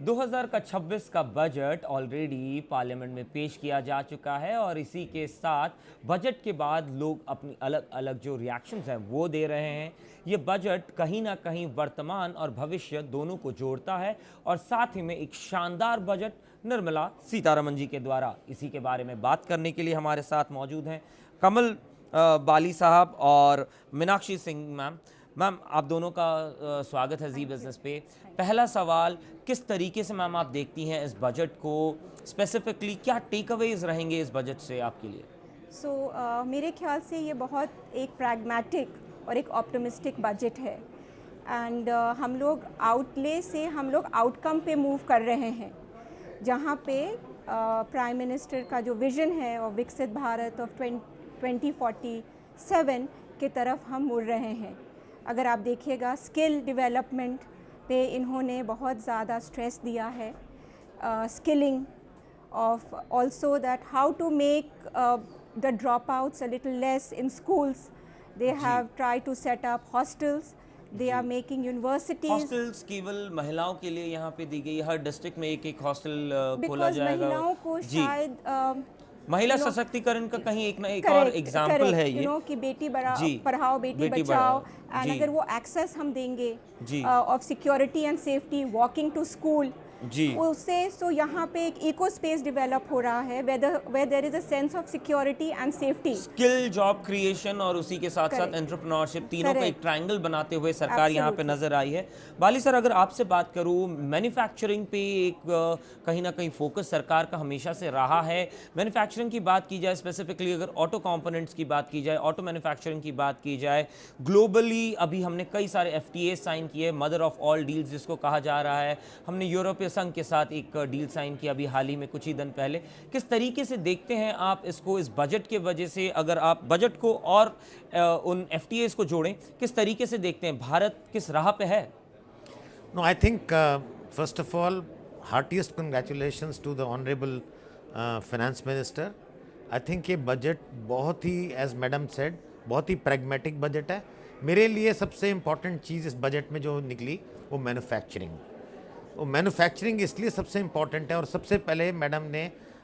2026 का budget already parliament में पेश किया जा चुका है और इसी के साथ बजट के बाद लोग अपनी अलग अलग जो रिएक्शंस हैं वो दे रहे हैं। ये बजट कहीं ना कहीं वर्तमान और भविष्य दोनों को जोड़ता है और साथ ही में एक शानदार बजट निर्मला सीतारमण जी के द्वारा। इसी के बारे में बात करने के लिए हमारे साथ मौजूद हैं कमल बाली साहब और मीनाक्षी सिंह मैम। मैम, आप दोनों का स्वागत है जी बिजनेस पे। पहला सवाल, किस तरीके से मैम आप देखती हैं इस बजट को, स्पेसिफिकली क्या टेक अवेज रहेंगे इस बजट से आपके लिए? मेरे ख्याल से ये बहुत एक प्रैग्मेटिक और एक ऑप्टिमिस्टिक बजट है एंड हम लोग आउटले से हम लोग आउटकम पे मूव कर रहे हैं, जहाँ पे प्राइम मिनिस्टर का जो विज़न है और विकसित भारत ऑफ 2047 की तरफ हम मुड़ रहे हैं। अगर आप देखिएगा स्किल डेवलपमेंट पे इन्होंने बहुत ज़्यादा स्ट्रेस दिया है, skilling of also that how to make the drop outs a little less in schools. They have try to set up hostels, they are making universities. Hostels केवल महिलाओं के लिए यहाँ पे दी गई, हर डिस्ट्रिक्ट में एक एक हॉस्टल खोला जाएगा। महिलाओं को शायद महिला सशक्तिकरण का कहीं एक ना एक और एग्जाम्पल है ये कि बेटी पढ़ाओ बेटी बचाओ। एंड अगर वो एक्सेस हम देंगे of security and safety, walking to school जी, उससे सो यहाँ पे एक इको स्पेस डेवलप हो रहा है where there is a sense of security and safety, skill job creation और उसी के साथ साथ एंटरप्रेन्योरशिप, तीनों का एक ट्रायंगल बनाते हुए सरकार यहाँ पे नजर आई है। बाली सर, अगर आपसे बात करूँ, मैन्युफैक्चरिंग पे एक कहीं ना कहीं फोकस सरकार का हमेशा से रहा है। मैन्युफैक्चरिंग की बात की जाए, स्पेसिफिकली अगर ऑटो कंपोनेंट्स की बात की जाए, ऑटो मैन्युफैक्चरिंग की बात की जाए, ग्लोबली अभी हमने कई सारे FTA साइन किए, मदर ऑफ ऑल डील्स जिसको कहा जा रहा है। हमने यूरोपीय संघ के साथ एक डील साइन किया अभी हाल ही में कुछ ही दिन पहले। किस तरीके से देखते हैं आप इसको, इस बजट के वजह से अगर आप बजट को और उन FTAs को जोड़ें, किस तरीके से देखते हैं, भारत किस राह पे है? No, I think first of all, heartiest congratulations to the honorable finance minister. I think ये बजट बहुत ही, as madam said, बहुत ही pragmatic बजट है। मेरे लिए सबसे इम्पॉर्टेंट चीज़ इस बजट में जो निकली वो मैन्युफैक्चरिंग। वो मैन्युफैक्चरिंग इसलिए सबसे इम्पॉर्टेंट है और सबसे पहले मैडम ने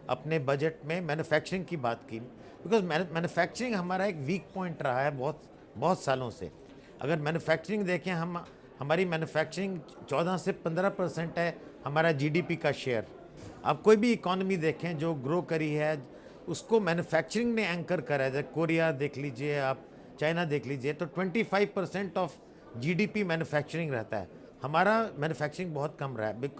अपने बजट में मैन्युफैक्चरिंग की बात की, बिकॉज मैन्युफैक्चरिंग हमारा एक वीक पॉइंट रहा है बहुत सालों से। अगर मैन्युफैक्चरिंग देखें, हमारी मैन्युफैक्चरिंग 14 से 15% है हमारा GDP का शेयर। आप कोई भी इकॉनमी देखें जो ग्रो करी है, उसको मैन्युफैक्चरिंग ने एंकर करा है। जैसे कोरिया देख लीजिए, आप चाइना देख लीजिए, तो 25% ऑफ GDP मैन्युफैक्चरिंग रहता है। हमारा मैन्युफैक्चरिंग बहुत कम रहा है।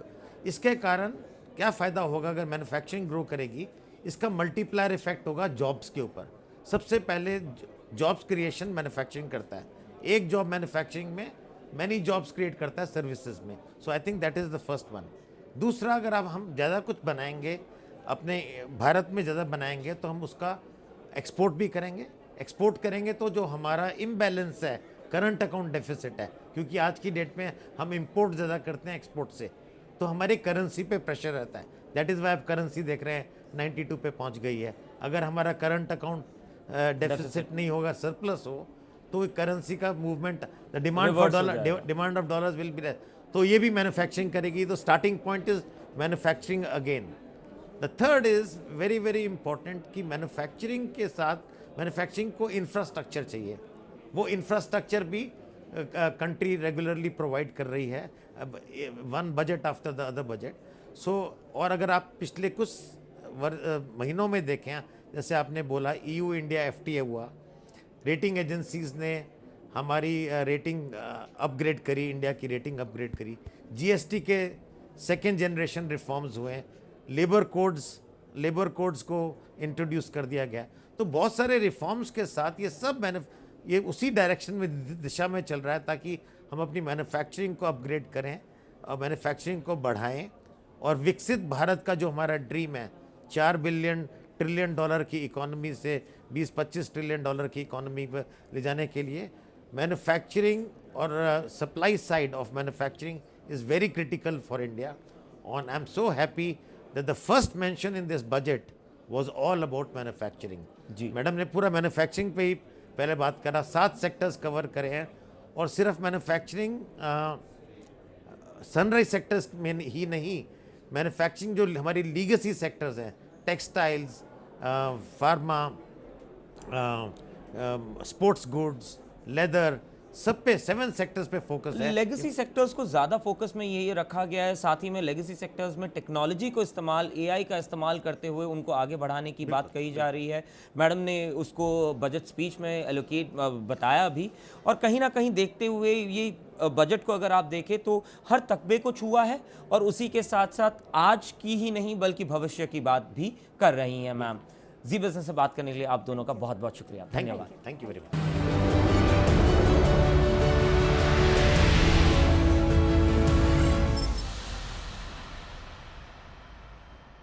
इसके कारण क्या फ़ायदा होगा अगर मैन्युफैक्चरिंग ग्रो करेगी? इसका मल्टीप्लायर इफेक्ट होगा जॉब्स के ऊपर। सबसे पहले जॉब्स क्रिएशन मैन्युफैक्चरिंग करता है। एक जॉब मैन्युफैक्चरिंग में मैनी जॉब्स क्रिएट करता है सर्विसेज में। So I think that is the first one. दूसरा, अगर अब हम ज़्यादा कुछ बनाएंगे, अपने भारत में ज़्यादा बनाएंगे, तो हम उसका एक्सपोर्ट भी करेंगे। एक्सपोर्ट करेंगे तो जो हमारा इम्बैलेंस है, करंट अकाउंट डेफिसिट है, क्योंकि आज की डेट में हम इंपोर्ट ज़्यादा करते हैं एक्सपोर्ट से, तो हमारी करेंसी पे प्रेशर रहता है। दैट इज़ वाई आप करेंसी देख रहे हैं 92 पे पहुंच गई है। अगर हमारा करंट अकाउंट डेफिसिट नहीं होगा, सरप्लस हो, तो करेंसी का movement, the demand of dollars will be, तो ये भी मैन्युफैक्चरिंग करेगी। तो starting point is manufacturing again. The third is very very important कि मैन्युफैक्चरिंग के साथ मैन्युफैक्चरिंग को इंफ्रास्ट्रक्चर चाहिए। वो इंफ्रास्ट्रक्चर भी कंट्री रेगुलरली प्रोवाइड कर रही है, one budget after the other budget. So और अगर आप पिछले कुछ महीनों में देखें, जैसे आपने बोला EU इंडिया FTA हुआ, रेटिंग एजेंसीज ने हमारी रेटिंग अपग्रेड करी, इंडिया की रेटिंग अपग्रेड करी। GST के सेकेंड जनरेशन रिफॉर्म्स हुए, लेबर कोड्स को इंट्रोड्यूस कर दिया गया। तो बहुत सारे रिफॉर्म्स के साथ ये उसी डायरेक्शन में, दिशा में चल रहा है, ताकि हम अपनी मैन्युफैक्चरिंग को अपग्रेड करें और मैन्युफैक्चरिंग को बढ़ाएं और विकसित भारत का जो हमारा ड्रीम है, 4 ट्रिलियन डॉलर की इकोनॉमी से 20-25 ट्रिलियन डॉलर की इकोनॉमी पर ले जाने के लिए मैन्युफैक्चरिंग और supply side of manufacturing is very critical for India. और I am so happy that the first mention in this budget was all about manufacturing. जी, मैडम ने पूरा मैन्युफैक्चरिंग पे ही पहले बात करा, 7 सेक्टर्स कवर करे हैं और सिर्फ मैन्युफैक्चरिंग सनराइज सेक्टर्स में ही नहीं, मैन्युफैक्चरिंग जो हमारी लीगेसी सेक्टर्स हैं, textiles, pharma, sports goods, leather, सब पे 7 सेक्टर्स पे फोकस है। लेगेसी सेक्टर्स को ज़्यादा फोकस में ये रखा गया है, साथ ही में लेगेसी सेक्टर्स में टेक्नोलॉजी को इस्तेमाल, एआई का इस्तेमाल करते हुए उनको आगे बढ़ाने की बात कही जा रही है। मैडम ने उसको बजट स्पीच में एलोकेट बताया भी, और कहीं ना कहीं देखते हुए ये बजट को अगर आप देखें तो हर तकबे को छुआ है, और उसी के साथ साथ आज की ही नहीं बल्कि भविष्य की बात भी कर रही हैं। मैम, जी बिजनेस से बात करने के लिए आप दोनों का बहुत बहुत शुक्रिया, धन्यवाद। Thank you very much.